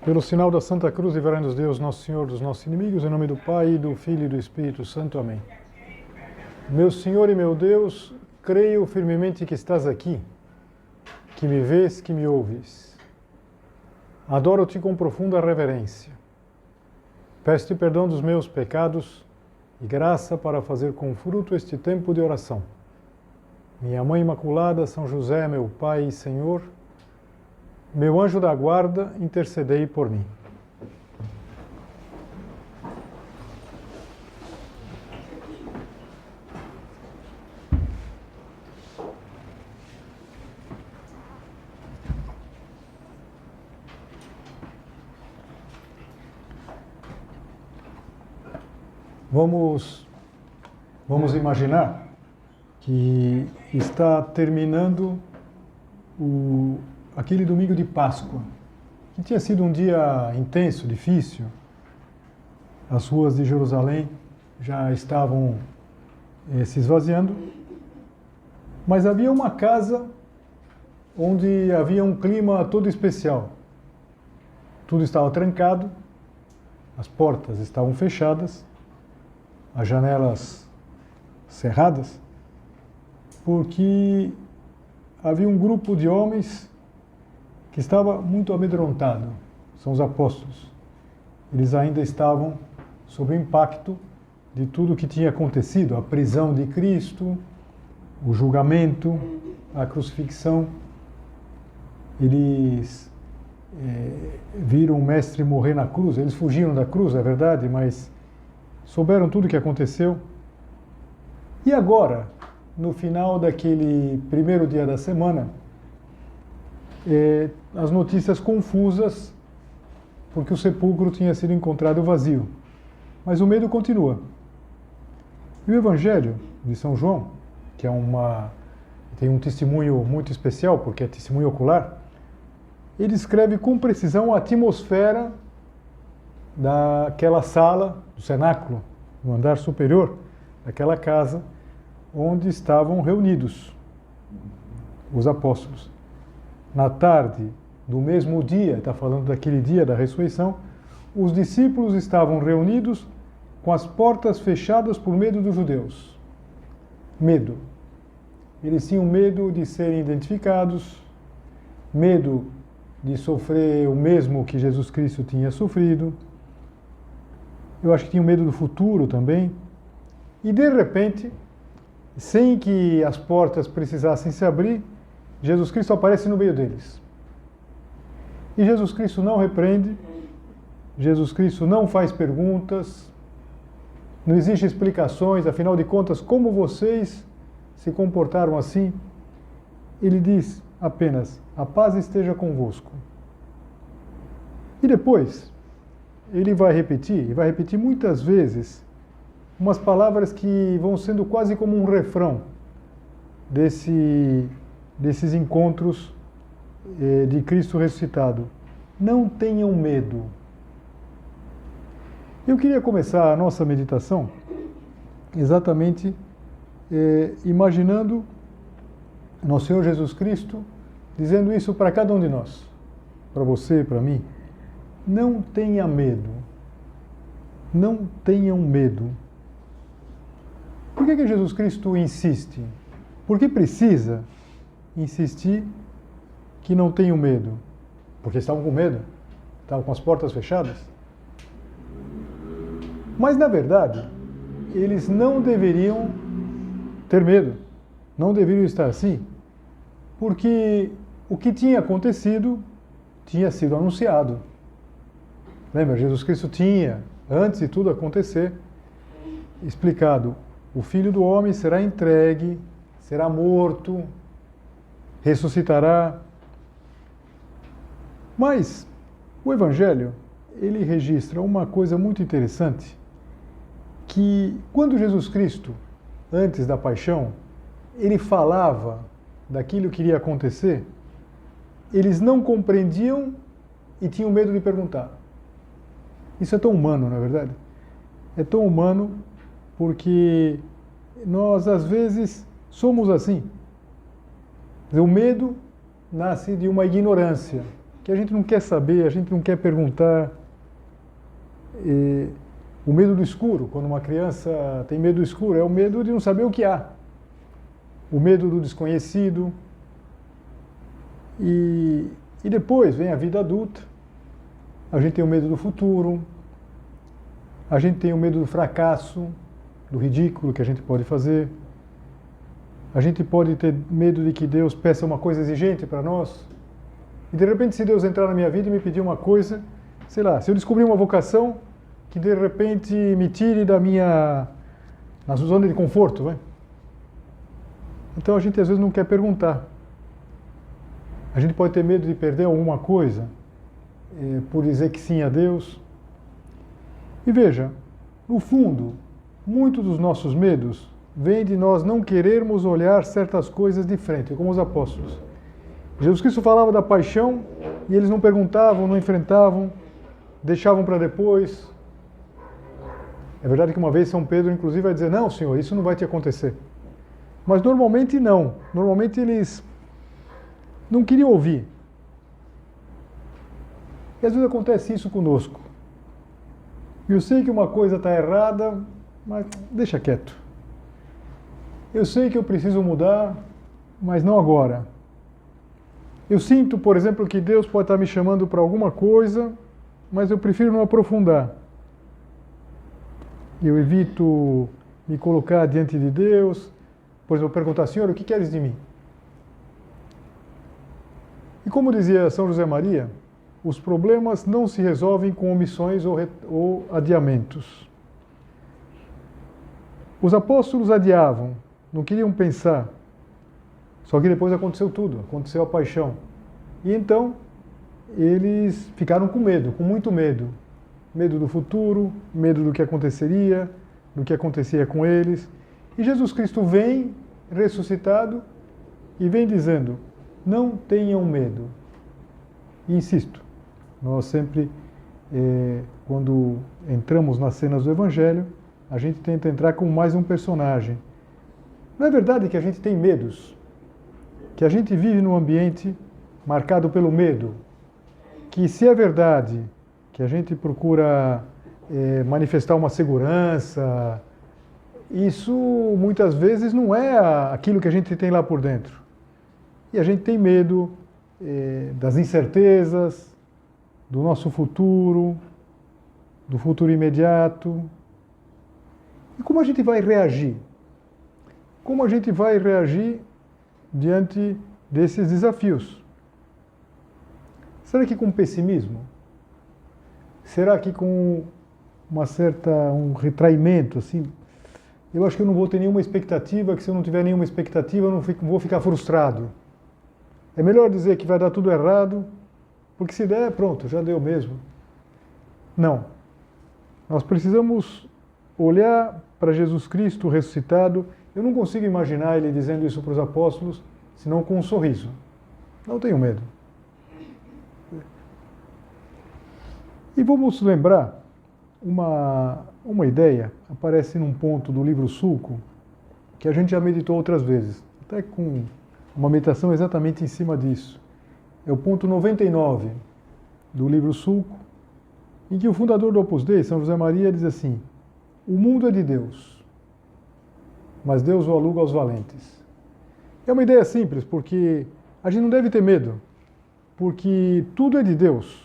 Pelo sinal da Santa Cruz, livrai-nos Deus, nosso Senhor, dos nossos inimigos, em nome do Pai, do Filho e do Espírito Santo. Amém. Meu Senhor e meu Deus, creio firmemente que estás aqui, que me vês, que me ouves. Adoro-te com profunda reverência. Peço-te perdão dos meus pecados e graça para fazer com fruto este tempo de oração. Minha Mãe Imaculada, São José, meu Pai e Senhor, meu anjo da guarda, intercedei por mim. Vamos imaginar que está terminando aquele domingo de Páscoa, que tinha sido um dia intenso, difícil. As ruas de Jerusalém já estavam se esvaziando, mas havia uma casa onde havia um clima todo especial. Tudo estava trancado, as portas estavam fechadas, as janelas cerradas, porque havia um grupo de homens que estava muito amedrontado. São os apóstolos. Eles ainda estavam sob o impacto de tudo o que tinha acontecido, a prisão de Cristo, o julgamento, a crucifixão. Eles viram o Mestre morrer na cruz. Eles fugiram da cruz, é verdade, mas souberam tudo o que aconteceu. E agora, no final daquele primeiro dia da semana, as notícias confusas, porque o sepulcro tinha sido encontrado vazio. Mas o medo continua. E o Evangelho de São João, que tem um testemunho muito especial, porque é testemunho ocular, ele escreve com precisão a atmosfera daquela sala, do cenáculo, no andar superior daquela casa, onde estavam reunidos os apóstolos. Na tarde do mesmo dia, está falando daquele dia da ressurreição, os discípulos estavam reunidos com as portas fechadas por medo dos judeus. Medo. Eles tinham medo de serem identificados, medo de sofrer o mesmo que Jesus Cristo tinha sofrido. Eu acho que tinham medo do futuro também. E de repente, sem que as portas precisassem se abrir, Jesus Cristo aparece no meio deles. E Jesus Cristo não repreende, Jesus Cristo não faz perguntas, não existem explicações, afinal de contas, como vocês se comportaram assim? Ele diz apenas, a paz esteja convosco. E depois, ele vai repetir muitas vezes, umas palavras que vão sendo quase como um refrão desses encontros de Cristo ressuscitado. Não tenham medo. Eu queria começar a nossa meditação exatamente imaginando nosso Senhor Jesus Cristo dizendo isso para cada um de nós, para você, para mim. Não tenha medo. Não tenham medo. Por que Jesus Cristo insiste? Por que precisa insistir que não tenham medo? Porque estavam com medo? Estavam com as portas fechadas? Mas, na verdade, eles não deveriam ter medo. Não deveriam estar assim. Porque o que tinha acontecido tinha sido anunciado. Lembra? Jesus Cristo tinha, antes de tudo acontecer, explicado: o Filho do Homem será entregue, será morto, ressuscitará. Mas o Evangelho, ele registra uma coisa muito interessante, que quando Jesus Cristo, antes da paixão, ele falava daquilo que iria acontecer, eles não compreendiam e tinham medo de perguntar. Isso é tão humano, não é verdade? É tão humano porque nós, às vezes, somos assim. O medo nasce de uma ignorância, que a gente não quer saber, a gente não quer perguntar. O medo do escuro, quando uma criança tem medo do escuro, é o medo de não saber o que há. O medo do desconhecido. E depois vem a vida adulta. A gente tem o medo do futuro. A gente tem o medo do fracasso, do ridículo que a gente pode fazer. A gente pode ter medo de que Deus peça uma coisa exigente para nós. E de repente, se Deus entrar na minha vida e me pedir uma coisa, sei lá, se eu descobrir uma vocação que de repente me tire da minha zona de conforto, vai? Então a gente às vezes não quer perguntar. A gente pode ter medo de perder alguma coisa por dizer que sim a Deus. E veja, no fundo, muitos dos nossos medos vêm de nós não querermos olhar certas coisas de frente, como os apóstolos. Jesus Cristo falava da paixão e eles não perguntavam, não enfrentavam, deixavam para depois. É verdade que uma vez São Pedro, inclusive, vai dizer, não, Senhor, isso não vai te acontecer. Mas normalmente não. Normalmente eles não queriam ouvir. E às vezes acontece isso conosco. Eu sei que uma coisa está errada, mas deixa quieto. Eu sei que eu preciso mudar, mas não agora. Eu sinto, por exemplo, que Deus pode estar me chamando para alguma coisa, mas eu prefiro não aprofundar. Eu evito me colocar diante de Deus. Por exemplo, perguntar, Senhor, o que queres de mim? E como dizia São José Maria, os problemas não se resolvem com omissões ou adiamentos. Os apóstolos adiavam, não queriam pensar. Só que depois aconteceu tudo, aconteceu a paixão. E então, eles ficaram com medo, com muito medo. Medo do futuro, medo do que aconteceria, do que acontecia com eles. E Jesus Cristo vem ressuscitado e vem dizendo, não tenham medo. E insisto, nós sempre, quando entramos nas cenas do Evangelho, a gente tenta entrar com mais um personagem. Não é verdade que a gente tem medos? Que a gente vive num ambiente marcado pelo medo? Que se é verdade que a gente procura manifestar uma segurança, isso muitas vezes não é aquilo que a gente tem lá por dentro. E a gente tem medo das incertezas, do nosso futuro, do futuro imediato. E como a gente vai reagir? Como a gente vai reagir diante desses desafios? Será que com pessimismo? Será que com um retraimento, assim? Eu acho que eu não vou ter nenhuma expectativa, que se eu não tiver nenhuma expectativa, eu não vou ficar frustrado. É melhor dizer que vai dar tudo errado, porque se der, pronto, já deu mesmo. Não. Nós precisamos olhar para Jesus Cristo ressuscitado. Eu não consigo imaginar ele dizendo isso para os apóstolos, senão com um sorriso. Não tenho medo. E vamos lembrar uma ideia, aparece num ponto do livro Sulco, que a gente já meditou outras vezes, até com uma meditação exatamente em cima disso. É o ponto 99 do livro Sulco, em que o fundador do Opus Dei, São José Maria, diz assim, o mundo é de Deus, mas Deus o aluga aos valentes. É uma ideia simples, porque a gente não deve ter medo, porque tudo é de Deus.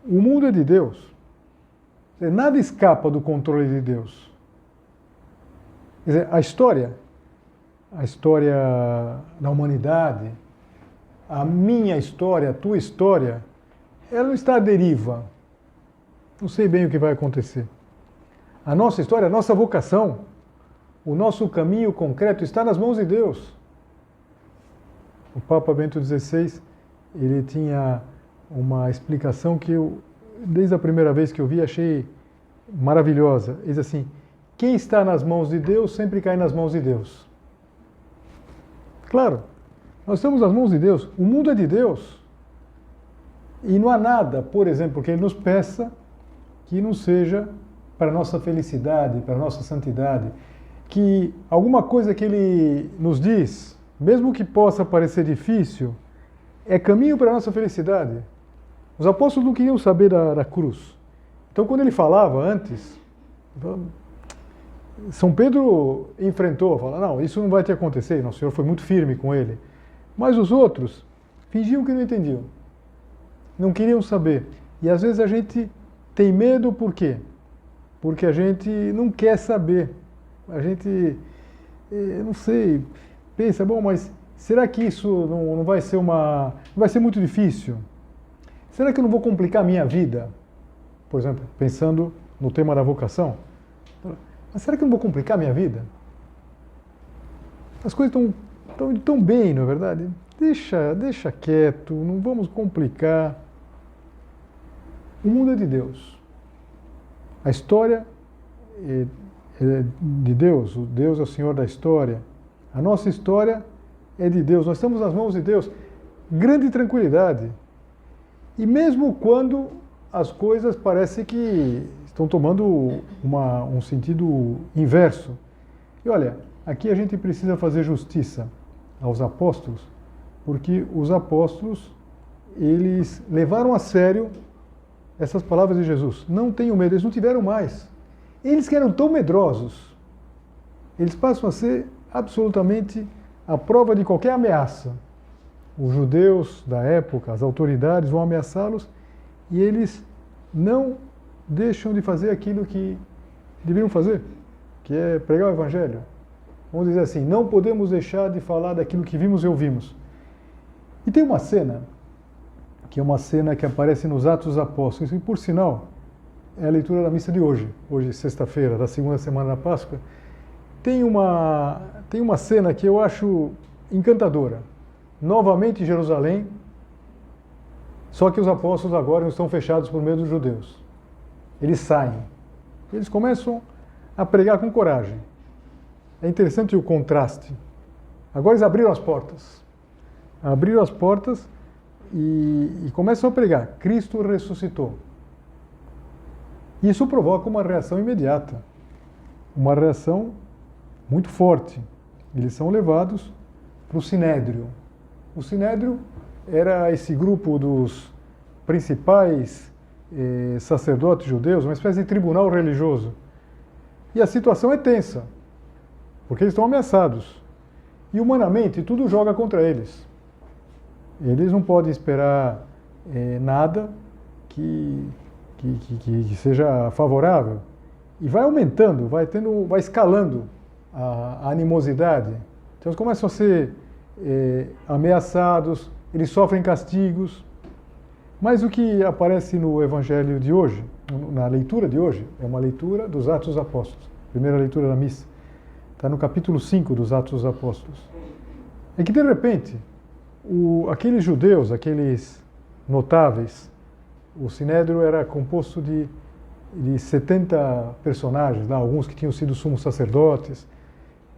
O mundo é de Deus. Nada escapa do controle de Deus. Quer dizer, a história da humanidade, a minha história, a tua história, ela não está à deriva. Não sei bem o que vai acontecer. A nossa história, a nossa vocação, o nosso caminho concreto está nas mãos de Deus. O Papa Bento XVI, ele tinha uma explicação que eu, desde a primeira vez que eu vi, achei maravilhosa. Ele diz assim, quem está nas mãos de Deus sempre cai nas mãos de Deus. Claro, nós estamos nas mãos de Deus, o mundo é de Deus. E não há nada, por exemplo, que Ele nos peça que não seja para a nossa felicidade, para a nossa santidade. Que alguma coisa que Ele nos diz, mesmo que possa parecer difícil, é caminho para a nossa felicidade. Os apóstolos não queriam saber da cruz. Então, quando ele falava antes, São Pedro enfrentou, falou, não, isso não vai te acontecer. Nosso Senhor foi muito firme com ele. Mas os outros fingiam que não entendiam. Não queriam saber. E às vezes a gente tem medo por quê? Porque a gente não quer saber. A gente, não sei, pensa, bom, mas será que isso não vai ser não vai ser muito difícil? Será que eu não vou complicar a minha vida? Por exemplo, pensando no tema da vocação. Mas será que eu não vou complicar a minha vida? As coisas estão tão bem, não é verdade? Deixa quieto, não vamos complicar. O mundo é de Deus. A história é de Deus. O Deus é o Senhor da história. A nossa história é de Deus. Nós estamos nas mãos de Deus. Grande tranquilidade. E mesmo quando as coisas parecem que estão tomando um sentido inverso. E olha, aqui a gente precisa fazer justiça aos apóstolos, porque os apóstolos, eles levaram a sério essas palavras de Jesus. Não tenham medo, eles não tiveram mais. Eles que eram tão medrosos, eles passam a ser absolutamente a prova de qualquer ameaça. Os judeus da época, as autoridades vão ameaçá-los e eles não deixam de fazer aquilo que deveriam fazer, que é pregar o Evangelho. Vamos dizer assim, não podemos deixar de falar daquilo que vimos e ouvimos. E tem uma cena, que é uma cena que aparece nos Atos dos Apóstolos, e por sinal, é a leitura da missa de hoje, sexta-feira, da segunda semana da Páscoa. Tem uma cena que eu acho encantadora. Novamente em Jerusalém, só que os apóstolos agora não estão fechados por meio dos judeus. Eles saem. Eles começam a pregar com coragem. É interessante o contraste. Agora eles abriram as portas. Abriram as portas e começam a pregar. Cristo ressuscitou. Isso provoca uma reação imediata. Uma reação muito forte. Eles são levados para o Sinédrio. O Sinédrio era esse grupo dos principais sacerdotes judeus, uma espécie de tribunal religioso. E a situação é tensa, porque eles estão ameaçados. E humanamente tudo joga contra eles. Eles não podem esperar nada que seja favorável. E vai aumentando, vai escalando a animosidade. Então eles começam a ser ameaçados, eles sofrem castigos. Mas o que aparece no Evangelho de hoje, na leitura de hoje, é uma leitura dos Atos dos Apóstolos. Primeira leitura da missa. Está no capítulo 5 dos Atos dos Apóstolos. É que, de repente, aqueles judeus, aqueles notáveis, o Sinédrio era composto de 70 personagens, alguns que tinham sido sumos sacerdotes.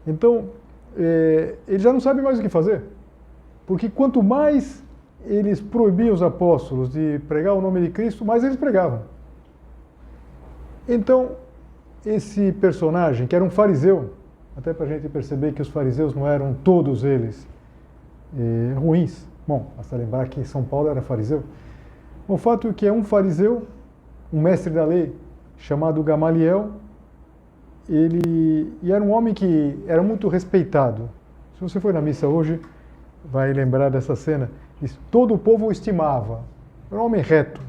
Então, eles já não sabem mais o que fazer. Porque quanto mais eles proibiam os apóstolos de pregar o nome de Cristo, mais eles pregavam. Então, esse personagem, que era um fariseu, até para a gente perceber que os fariseus não eram todos eles ruins. Bom, basta lembrar que São Paulo era fariseu. O fato é que é um fariseu, um mestre da lei, chamado Gamaliel, e era um homem que era muito respeitado. Se você for na missa hoje, vai lembrar dessa cena. Todo o povo o estimava. Era um homem reto.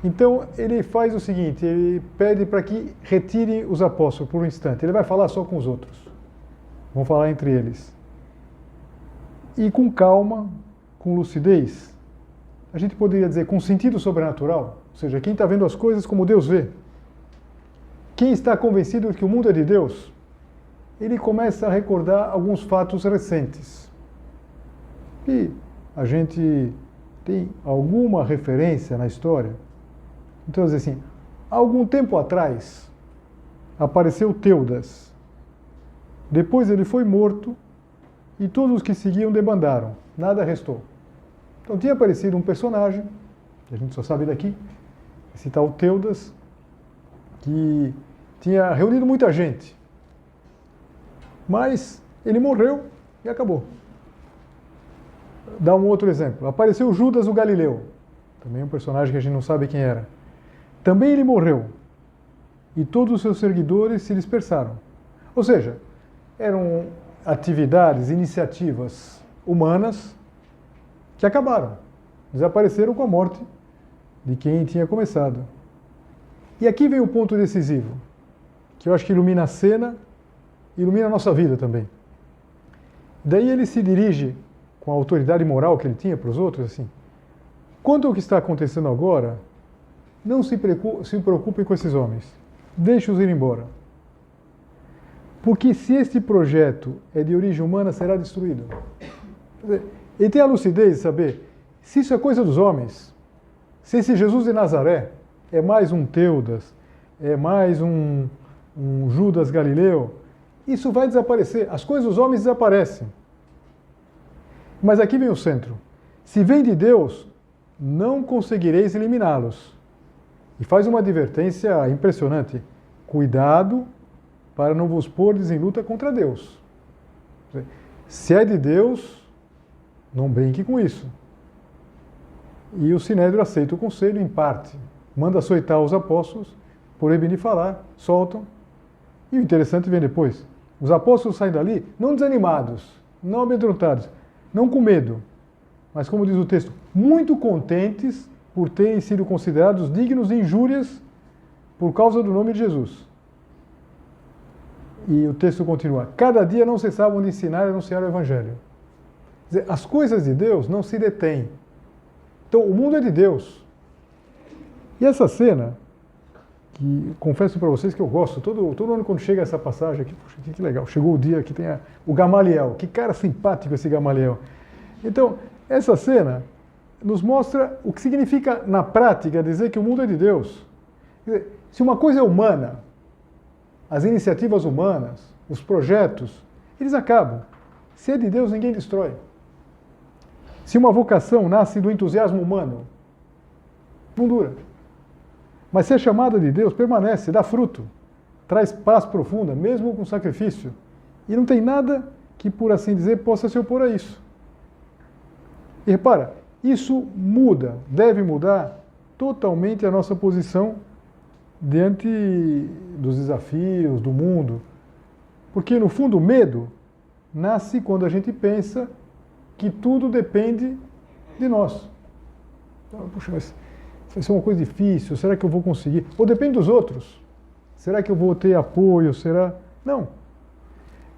Então, ele faz o seguinte, ele pede para que retire os apóstolos por um instante. Ele vai falar só com os outros. Vão falar entre eles. E com calma, com lucidez, a gente poderia dizer com sentido sobrenatural, ou seja, quem está vendo as coisas como Deus vê. Quem está convencido de que o mundo é de Deus, ele começa a recordar alguns fatos recentes. E a gente tem alguma referência na história. Então, assim, algum tempo atrás, apareceu Teudas. Depois ele foi morto e todos os que seguiam debandaram. Nada restou. Então tinha aparecido um personagem, que a gente só sabe daqui, esse tal Teudas, que tinha reunido muita gente. Mas ele morreu e acabou. Dá um outro exemplo. Apareceu Judas o Galileu. também um personagem que a gente não sabe quem era. Também ele morreu, e todos os seus seguidores se dispersaram. Ou seja, eram atividades, iniciativas humanas que acabaram, desapareceram com a morte de quem tinha começado. E aqui vem o ponto decisivo, que eu acho que ilumina a cena e ilumina a nossa vida também. Daí ele se dirige com a autoridade moral que ele tinha para os outros, assim: quanto ao que está acontecendo agora, não se preocupem com esses homens, deixe-os ir embora. Porque se este projeto é de origem humana, será destruído. Ele tem a lucidez de saber, se isso é coisa dos homens, se esse Jesus de Nazaré é mais um Teudas, é mais um Judas Galileu, isso vai desaparecer. As coisas dos homens desaparecem. Mas aqui vem o centro. Se vem de Deus, não conseguireis eliminá-los. E faz uma advertência impressionante. Cuidado para não vos pordes em luta contra Deus. Se é de Deus, não brinque com isso. E o Sinédrio aceita o conselho em parte. Manda açoitar os apóstolos, proíbe de falar, soltam. E o interessante vem depois. Os apóstolos saem dali não desanimados, não amedrontados, não com medo, mas, como diz o texto, muito contentes por terem sido considerados dignos de injúrias por causa do nome de Jesus. E o texto continua: cada dia não cessavam de ensinar e anunciar o Evangelho. Quer dizer, as coisas de Deus não se detêm. Então, o mundo é de Deus. E essa cena, que confesso para vocês que eu gosto, todo ano quando chega essa passagem aqui, puxa, que legal, chegou o dia que tem o Gamaliel, que cara simpático esse Gamaliel. Então, essa cena nos mostra o que significa na prática dizer que o mundo é de Deus. Quer dizer, se uma coisa é humana, as iniciativas humanas, os projetos, eles acabam. Se é de Deus, ninguém destrói. Se uma vocação nasce do entusiasmo humano, não dura. Mas se é chamada de Deus, permanece, dá fruto, traz paz profunda, mesmo com sacrifício. E não tem nada que, por assim dizer, possa se opor a isso. E repara, isso muda, deve mudar totalmente a nossa posição diante dos desafios do mundo. Porque, no fundo, o medo nasce quando a gente pensa que tudo depende de nós. Então, puxa, mas vai ser uma coisa difícil, será que eu vou conseguir? Ou depende dos outros. Será que eu vou ter apoio? Será? Não.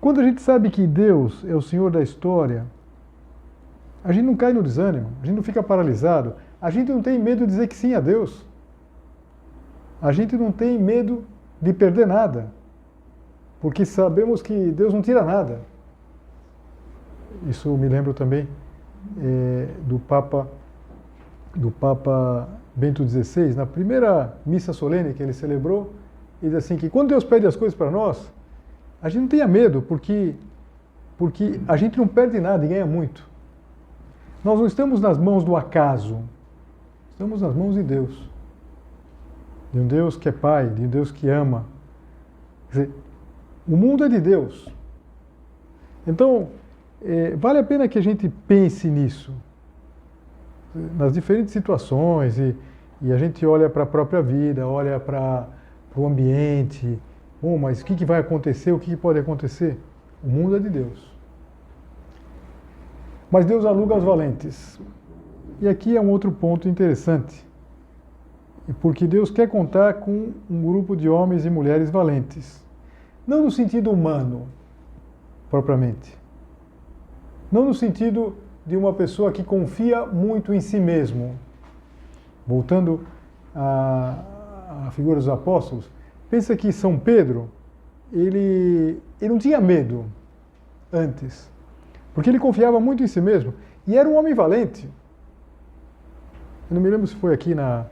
Quando a gente sabe que Deus é o Senhor da história, a gente não cai no desânimo, a gente não fica paralisado, a gente não tem medo de dizer que sim a Deus. A gente não tem medo de perder nada, porque sabemos que Deus não tira nada. Isso me lembro também do Papa Bento XVI, na primeira missa solene que ele celebrou, ele diz assim que quando Deus pede as coisas para nós, a gente não tenha medo, porque a gente não perde nada e ganha muito. Nós não estamos nas mãos do acaso, estamos nas mãos de Deus. De um Deus que é Pai, de um Deus que ama. Quer dizer, o mundo é de Deus. Então, vale a pena que a gente pense nisso, nas diferentes situações, e a gente olha para a própria vida, olha para o ambiente. Bom, mas o que vai acontecer? O que pode acontecer? O mundo é de Deus. Mas Deus aluga aos valentes. E aqui é um outro ponto interessante. Porque Deus quer contar com um grupo de homens e mulheres valentes. Não no sentido humano, propriamente. Não no sentido de uma pessoa que confia muito em si mesmo. Voltando à figura dos apóstolos, pensa que São Pedro, ele não tinha medo antes, porque ele confiava muito em si mesmo, e era um homem valente. Eu não me lembro se foi aqui na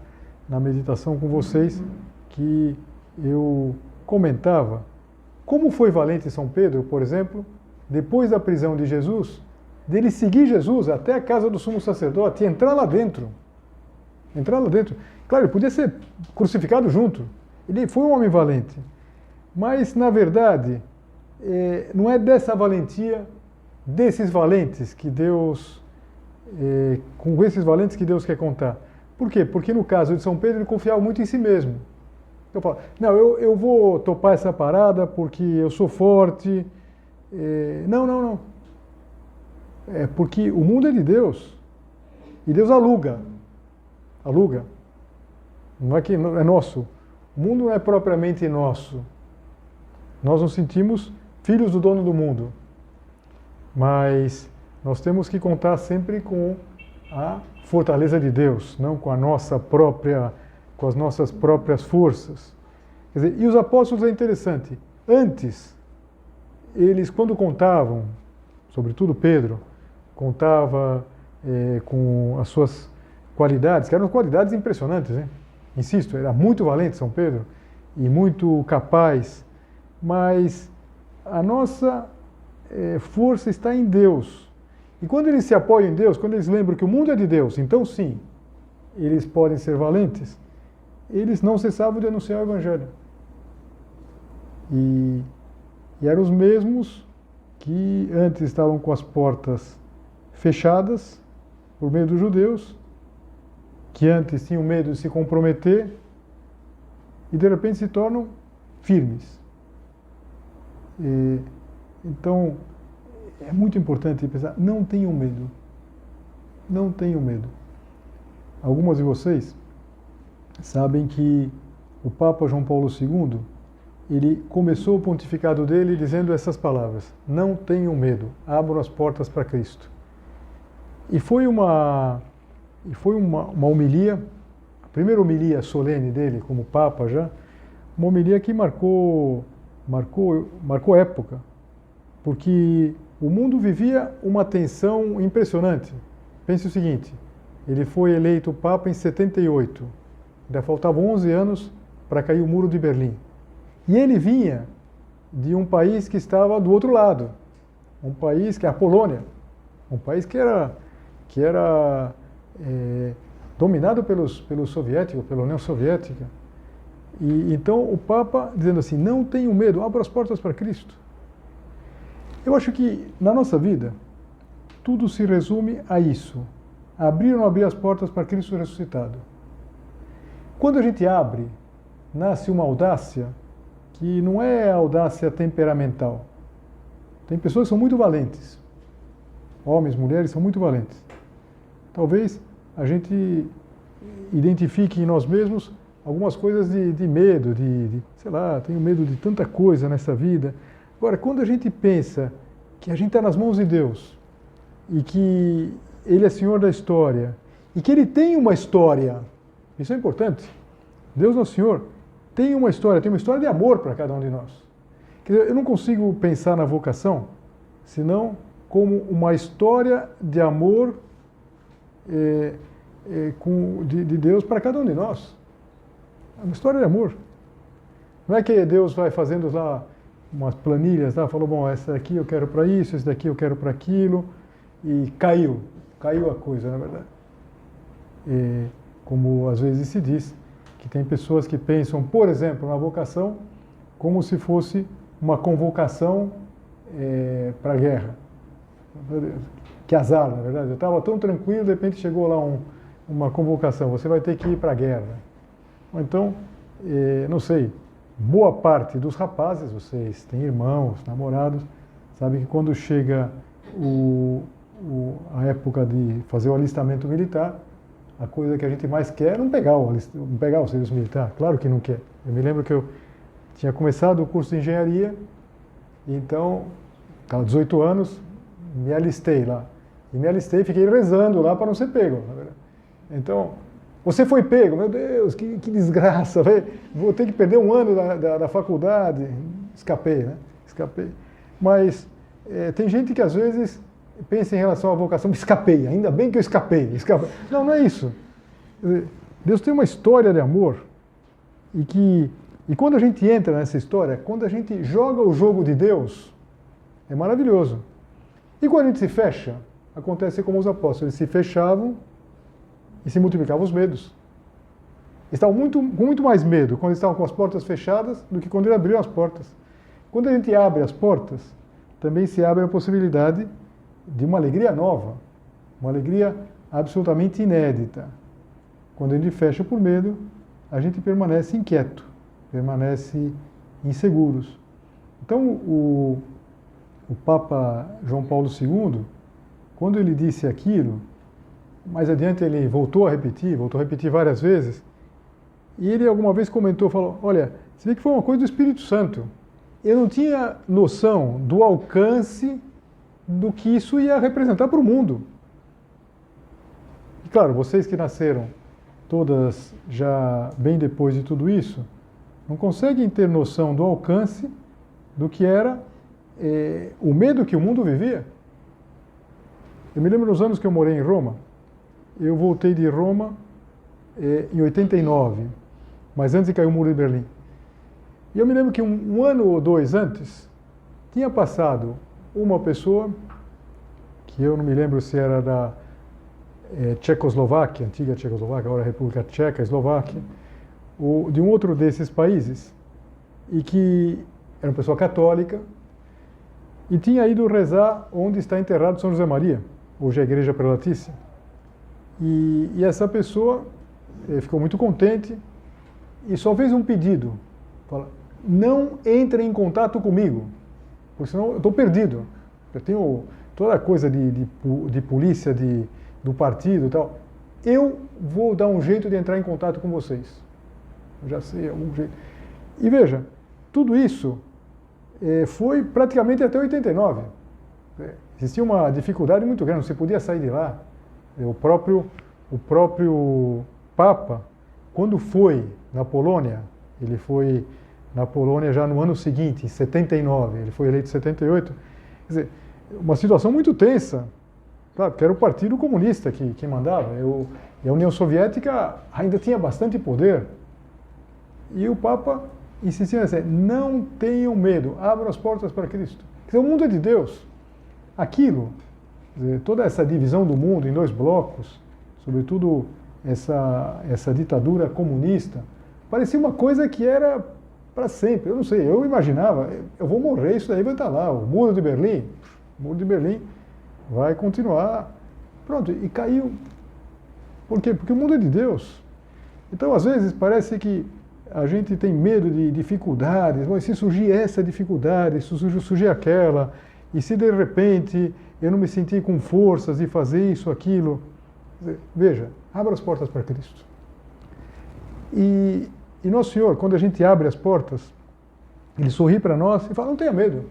meditação com vocês que eu comentava como foi valente São Pedro, por exemplo, depois da prisão de Jesus, dele seguir Jesus até a casa do sumo sacerdote e entrar lá dentro. Entrar lá dentro. Claro, ele podia ser crucificado junto. Ele foi um homem valente. Mas, na verdade, não é dessa valentia, desses valentes que Deus, com esses valentes que Deus quer contar. Por quê? Porque no caso de São Pedro ele confiava muito em si mesmo. Eu falo, não, eu vou topar essa parada porque eu sou forte. Não, não, não. É porque o mundo é de Deus. E Deus aluga. Aluga. Não é que é nosso. O mundo não é propriamente nosso. Nós nos sentimos filhos do dono do mundo. Mas nós temos que contar sempre com a fortaleza de Deus, não com a nossa própria, com as nossas próprias forças. Quer dizer, e os apóstolos é interessante. Antes, eles quando contavam, sobretudo Pedro, contava com as suas qualidades, que eram qualidades impressionantes, né? Insisto, era muito valente São Pedro e muito capaz, mas a nossa força está em Deus. E quando eles se apoiam em Deus, quando eles lembram que o mundo é de Deus, então sim, eles podem ser valentes, eles não cessavam de anunciar o Evangelho. E eram os mesmos que antes estavam com as portas fechadas por medo dos judeus, que antes tinham medo de se comprometer e de repente se tornam firmes. Então, é muito importante pensar, não tenham medo. Não tenham medo. Algumas de vocês sabem que o Papa João Paulo II, ele começou o pontificado dele dizendo essas palavras: não tenham medo, abram as portas para Cristo. E foi uma homilia, a primeira homilia solene dele como Papa já, uma homilia que marcou época, porque o mundo vivia uma tensão impressionante. Pense o seguinte, ele foi eleito Papa em 78, ainda faltavam 11 anos para cair o Muro de Berlim. E ele vinha de um país que estava do outro lado, um país que é a Polônia, um país que era dominado pelos soviéticos, pela União Soviética. E então o Papa dizendo assim, não tenham medo, abra as portas para Cristo. Eu acho que na nossa vida tudo se resume a isso, abrir ou não abrir as portas para Cristo ressuscitado. Quando a gente abre, nasce uma audácia que não é audácia temperamental. Tem pessoas que são muito valentes, homens, mulheres são muito valentes. Talvez a gente identifique em nós mesmos algumas coisas de medo, sei lá, tenho medo de tanta coisa nessa vida. Agora, quando a gente pensa que a gente está nas mãos de Deus e que Ele é Senhor da história e que Ele tem uma história, isso é importante. Deus, nosso Senhor, tem uma história de amor para cada um de nós. Quer dizer, eu não consigo pensar na vocação senão como uma história de amor de Deus para cada um de nós. É uma história de amor. Não é que Deus vai fazendo lá umas planilhas, tá? Falou, bom, essa daqui eu quero para isso, esse daqui eu quero para aquilo, e caiu a coisa, na verdade. Como às vezes se diz, que tem pessoas que pensam, por exemplo, na vocação, como se fosse uma convocação para a guerra. Que azar, na verdade. Eu estava tão tranquilo, de repente chegou lá uma convocação, você vai ter que ir para a guerra. Então, não sei, boa parte dos rapazes, vocês têm irmãos, namorados, sabem que quando chega a época de fazer o alistamento militar, a coisa que a gente mais quer é não pegar o serviço militar, claro que não quer. Eu me lembro que eu tinha começado o curso de engenharia, então, estava 18 anos, me alistei lá. E me alistei e fiquei rezando lá para não ser pego, na verdade. Então, você foi pego, meu Deus, que desgraça, vou ter que perder um ano da faculdade. Escapei, né? Escapei. Mas tem gente que às vezes pensa em relação à vocação, escapei, ainda bem que eu escapei. Não, não é isso. Deus tem uma história de amor e quando a gente entra nessa história, quando a gente joga o jogo de Deus, é maravilhoso. E quando a gente se fecha, acontece como os apóstolos, eles se fechavam e se multiplicavam os medos. Estavam com muito mais medo quando estavam com as portas fechadas do que quando eles abriram as portas. Quando a gente abre as portas, também se abre a possibilidade de uma alegria nova, uma alegria absolutamente inédita. quando a gente fecha por medo, a gente permanece inquieto, permanece inseguros. Então, o Papa João Paulo II, quando ele disse aquilo, mais adiante ele voltou a repetir várias vezes, e ele alguma vez comentou, falou, olha, você vê que foi uma coisa do Espírito Santo. Eu não tinha noção do alcance do que isso ia representar para o mundo. E claro, vocês que nasceram todas já bem depois de tudo isso, não conseguem ter noção do alcance do que era o medo que o mundo vivia. Eu me lembro nos anos que eu morei em Roma, eu voltei de Roma em 89, mas antes de cair o Muro de Berlim. E eu me lembro que um ano ou dois antes, tinha passado uma pessoa, que eu não me lembro se era da Tchecoslováquia, antiga Tchecoslováquia, agora República Tcheca, Eslováquia, ou de um outro desses países, e que era uma pessoa católica, e tinha ido rezar onde está enterrado São José Maria, hoje a Igreja Prelatícia. E essa pessoa ficou muito contente e só fez um pedido. Fala, não entre em contato comigo, porque senão eu estou perdido. Eu tenho toda a coisa de polícia do partido e tal. Eu vou dar um jeito de entrar em contato com vocês. Eu já sei algum jeito. E veja, tudo isso foi praticamente até 89. Existia uma dificuldade muito grande, não se podia sair de lá. O próprio Papa, quando foi na Polônia, ele foi na Polônia já no ano seguinte, em 79, ele foi eleito em 78, quer dizer, uma situação muito tensa, claro, porque era o Partido Comunista que mandava, e a União Soviética ainda tinha bastante poder, e o Papa insistia assim, não tenham medo, abram as portas para Cristo. Quer dizer, o mundo é de Deus. Aquilo, quer dizer, toda essa divisão do mundo em dois blocos, sobretudo essa ditadura comunista, parecia uma coisa que era para sempre. Eu não sei, eu imaginava, eu vou morrer, isso daí vai estar lá, o Muro de Berlim vai continuar. Pronto, e caiu. Por quê? Porque o mundo é de Deus. Então, às vezes, parece que a gente tem medo de dificuldades, mas se surgir essa dificuldade, se surgir aquela, e se de repente eu não me sentir com forças de fazer isso, aquilo, veja, abra as portas para Cristo. E Nosso Senhor, quando a gente abre as portas, Ele sorri para nós e fala, não tenha medo.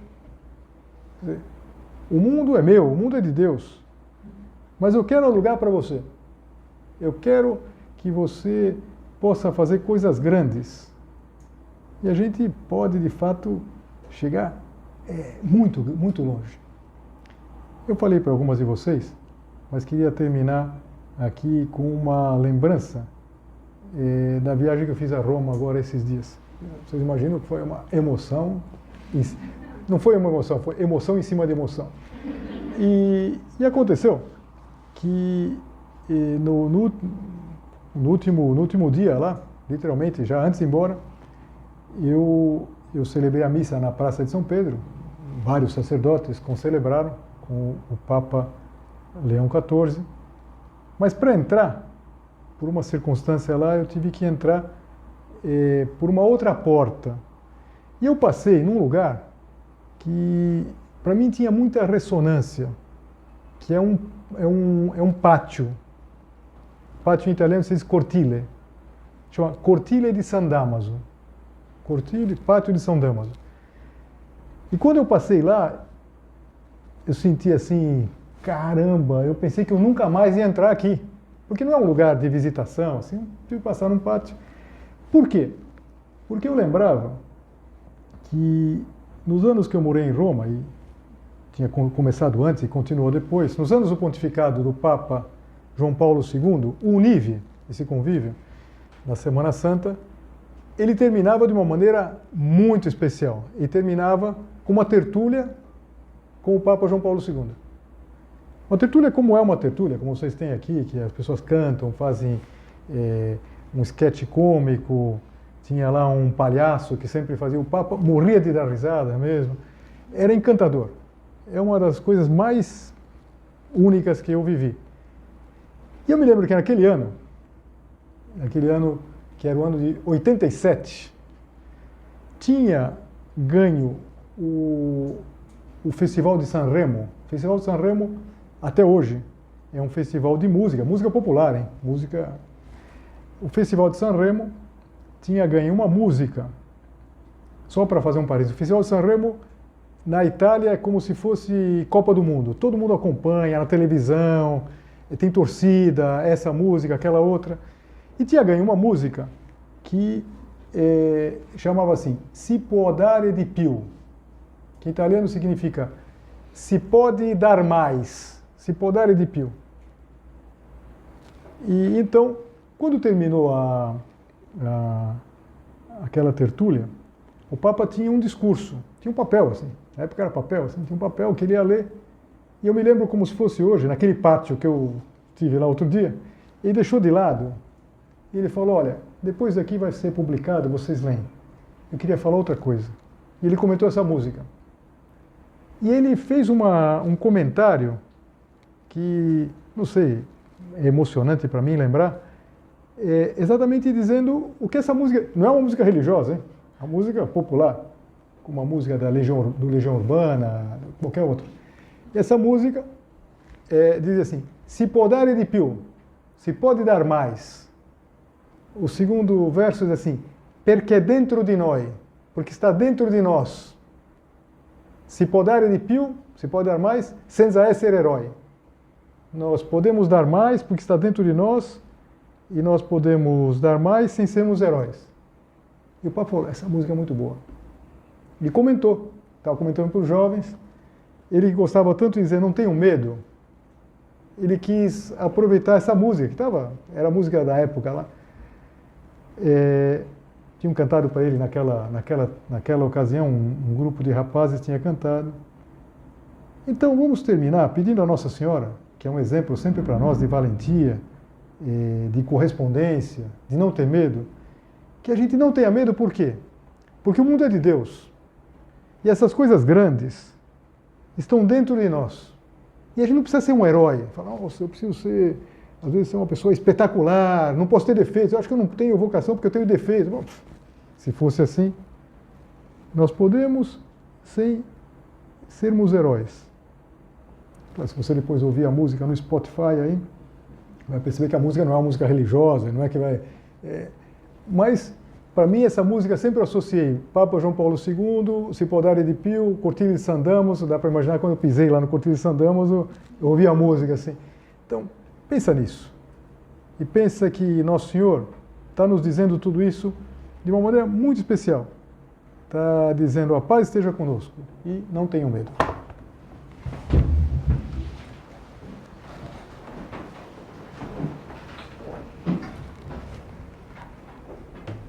Quer dizer, o mundo é meu, o mundo é de Deus, mas eu quero um lugar para você. Eu quero que você possa fazer coisas grandes. E a gente pode, de fato, chegar muito, muito longe. Eu falei para algumas de vocês, mas queria terminar aqui com uma lembrança da viagem que eu fiz a Roma agora esses dias. Vocês imaginam que foi uma emoção? Não foi uma emoção, foi emoção em cima de emoção. E aconteceu que no último dia lá, literalmente, já antes de ir embora, eu celebrei a missa na Praça de São Pedro. Vários sacerdotes concelebraram com o Papa Leão XIV. Mas para entrar, por uma circunstância lá, eu tive que entrar por uma outra porta. E eu passei num lugar que, para mim, tinha muita ressonância, que é um pátio. Pátio em italiano se diz cortile. Chama Cortile di San Damaso. Cortile, Pátio de São Damaso. E quando eu passei lá, eu senti assim, caramba, eu pensei que eu nunca mais ia entrar aqui. Porque não é um lugar de visitação, assim, eu tive que passar num pátio. Por quê? Porque eu lembrava que nos anos que eu morei em Roma, e tinha começado antes e continuou depois, nos anos do pontificado do Papa João Paulo II, o Unive, esse convívio, na Semana Santa, ele terminava de uma maneira muito especial. E terminava com uma tertúlia com o Papa João Paulo II. Uma tertúlia como é uma tertúlia, como vocês têm aqui, que as pessoas cantam, fazem um esquete cômico, tinha lá um palhaço que sempre fazia, o Papa morria de dar risada mesmo. Era encantador. É uma das coisas mais únicas que eu vivi. E eu me lembro que naquele ano, naquele ano que era o ano de 87, tinha ganho o Festival de San Remo. O Festival de San Remo, até hoje, é um festival de música, música popular, hein? Música... O Festival de San Remo tinha ganho uma música, só para fazer um parênteses, o Festival de San Remo na Itália é como se fosse Copa do Mundo. Todo mundo acompanha na televisão, tem torcida, essa música, aquela outra. E tinha ganho uma música que chamava assim, Si può dare di più, que em italiano significa se pode dar mais, si può dare di più. E então, quando terminou aquela tertúlia, o Papa tinha um discurso, tinha um papel assim, na época era papel, assim, tinha um papel que ele ia ler, e eu me lembro como se fosse hoje, naquele pátio que eu tive lá outro dia, ele deixou de lado, e ele falou, olha, depois daqui vai ser publicado, vocês leem. Eu queria falar outra coisa. E ele comentou essa música. E ele fez um comentário que, não sei, é emocionante para mim lembrar, exatamente dizendo o que essa música, não é uma música religiosa, hein? É uma música popular, como a música do Legião Urbana, qualquer outra. E essa música diz assim, si può dare di più, se pode dar mais. O segundo verso diz assim, perché dentro di noi, porque está dentro de nós. Si può dare di più, se pode dar mais, senza essere eroi. Nós podemos dar mais porque está dentro de nós e nós podemos dar mais sem sermos heróis. E o Papa falou, essa música é muito boa. E comentou, estava comentando para os jovens, ele gostava tanto de dizer, não tenham medo, ele quis aproveitar essa música, que era a música da época lá. Tinham cantado para ele naquela ocasião, um grupo de rapazes tinha cantado. Então vamos terminar pedindo a Nossa Senhora, que é um exemplo sempre para nós de valentia, de correspondência, de não ter medo, que a gente não tenha medo, por quê? Porque o mundo é de Deus. E essas coisas grandes estão dentro de nós. E a gente não precisa ser um herói. Falar, nossa, eu preciso ser, às vezes, ser uma pessoa espetacular, não posso ter defeitos. Eu acho que eu não tenho vocação porque eu tenho defeitos. Bom, se fosse assim, nós podemos, sem sermos heróis. Se você depois ouvir a música no Spotify aí, vai perceber que a música não é uma música religiosa, não é que vai... Mas, para mim, essa música sempre eu associei Papa João Paulo II, Si può dare di più, Cortile de San Damaso, dá para imaginar quando eu pisei lá no Cortile de San Damaso, eu ouvi a música assim. Então, pensa nisso. E pensa que Nosso Senhor está nos dizendo tudo isso de uma maneira muito especial. Está dizendo, a paz esteja conosco e não tenham medo.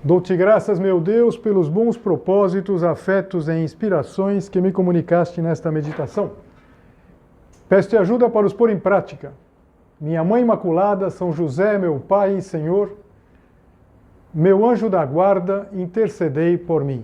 Dou-te graças, meu Deus, pelos bons propósitos, afetos e inspirações que me comunicaste nesta meditação. Peço-te ajuda para os pôr em prática. Minha Mãe Imaculada, São José, meu Pai e Senhor, meu anjo da guarda, intercedei por mim.